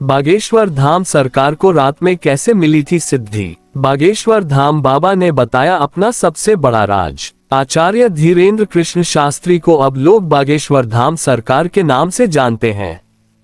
बागेश्वर धाम सरकार को रात में कैसे मिली थी सिद्धि। बागेश्वर धाम बाबा ने बताया अपना सबसे बड़ा राज। आचार्य धीरेन्द्र कृष्ण शास्त्री को अब लोग बागेश्वर धाम सरकार के नाम से जानते हैं।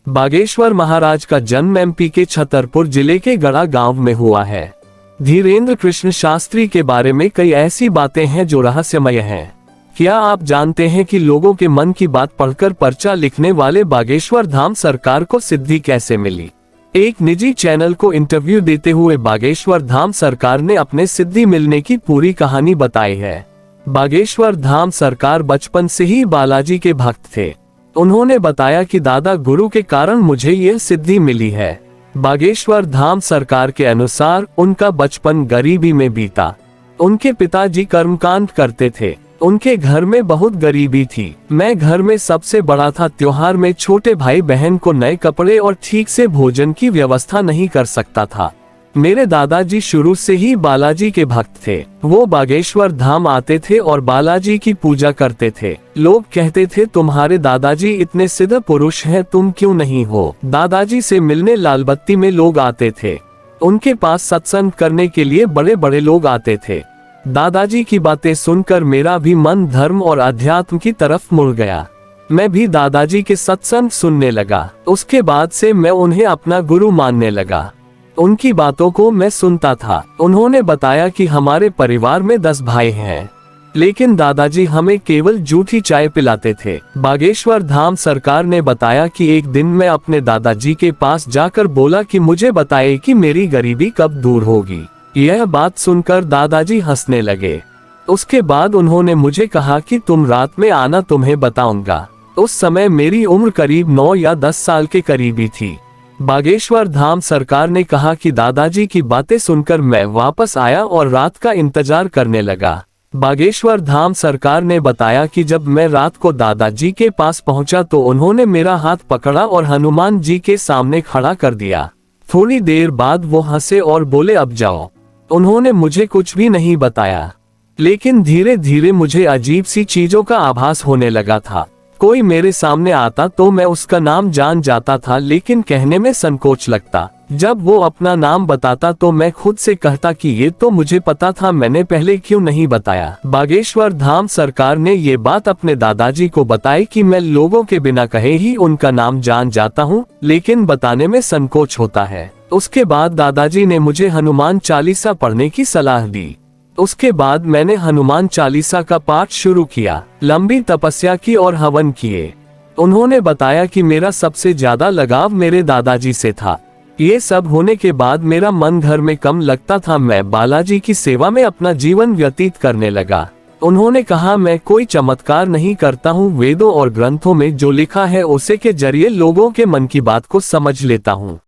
बागेश्वर महाराज का जन्म एमपी के छतरपुर जिले के गड़ा गांव में हुआ है। धीरेन्द्र कृष्ण शास्त्री के बारे में कई ऐसी बातें हैं जो रहस्यमय हैं। क्या आप जानते हैं कि लोगों के मन की बात पढ़कर पर्चा लिखने वाले बागेश्वर धाम सरकार को सिद्धि कैसे मिली। एक निजी चैनल को इंटरव्यू देते हुए बागेश्वर धाम सरकार ने अपने सिद्धि मिलने की पूरी कहानी बताई है। बागेश्वर धाम सरकार बचपन से ही बालाजी के भक्त थे। उन्होंने बताया कि दादा गुरु के कारण मुझे यह सिद्धि मिली है। बागेश्वर धाम सरकार के अनुसार उनका बचपन गरीबी में बीता। उनके पिताजी कर्मकांड करते थे। उनके घर में बहुत गरीबी थी। मैं घर में सबसे बड़ा था। त्योहार में छोटे भाई बहन को नए कपड़े और ठीक से भोजन की व्यवस्था नहीं कर सकता था। मेरे दादाजी शुरू से ही बालाजी के भक्त थे। वो बागेश्वर धाम आते थे और बालाजी की पूजा करते थे। लोग कहते थे तुम्हारे दादाजी इतने सिद्ध पुरुष हैं, तुम क्यों नहीं हो। दादाजी से मिलने लालबत्ती में लोग आते थे। उनके पास सत्संग करने के लिए बड़े बड़े लोग आते थे। दादाजी की बातें सुनकर मेरा भी मन धर्म और अध्यात्म की तरफ मुड़ गया। मैं भी दादाजी के सत्संग सुनने लगा। उसके बाद से मैं उन्हें अपना गुरु मानने लगा। उनकी बातों को मैं सुनता था। उन्होंने बताया कि हमारे परिवार में 10 भाई हैं, लेकिन दादाजी हमें केवल जूठी चाय पिलाते थे। बागेश्वर धाम सरकार ने बताया कि एक दिन मैं अपने दादाजी के पास जाकर बोला कि मुझे बताइए कि मेरी गरीबी कब दूर होगी। यह बात सुनकर दादाजी हंसने लगे। उसके बाद उन्होंने मुझे कहा कि तुम रात में आना, तुम्हें बताऊंगा। उस समय मेरी उम्र करीब 9 या 10 साल के करीबी थी। बागेश्वर धाम सरकार ने कहा कि दादाजी की बातें सुनकर मैं वापस आया और रात का इंतजार करने लगा। बागेश्वर धाम सरकार ने बताया कि जब मैं रात को दादाजी के पास पहुंचा तो उन्होंने मेरा हाथ पकड़ा और हनुमान जी के सामने खड़ा कर दिया। थोड़ी देर बाद वो हंसे और बोले अब जाओ। उन्होंने मुझे कुछ भी नहीं बताया, लेकिन धीरे धीरे मुझे अजीब सी चीजों का आभास होने लगा था। कोई मेरे सामने आता तो मैं उसका नाम जान जाता था, लेकिन कहने में संकोच लगता। जब वो अपना नाम बताता तो मैं खुद से कहता कि ये तो मुझे पता था, मैंने पहले क्यों नहीं बताया। बागेश्वर धाम सरकार ने ये बात अपने दादाजी को बताई कि मैं लोगों के बिना कहे ही उनका नाम जान जाता हूँ, लेकिन बताने में संकोच होता है। उसके बाद दादाजी ने मुझे हनुमान चालीसा पढ़ने की सलाह दी। उसके बाद मैंने हनुमान चालीसा का पाठ शुरू किया। लंबी तपस्या की और हवन किए। उन्होंने बताया कि मेरा सबसे ज्यादा लगाव मेरे दादाजी से था। ये सब होने के बाद मेरा मन घर में कम लगता था। मैं बालाजी की सेवा में अपना जीवन व्यतीत करने लगा। उन्होंने कहा मैं कोई चमत्कार नहीं करता हूँ, वेदों और ग्रंथों में जो लिखा है उसे के जरिए लोगों के मन की बात को समझ लेता हूँ।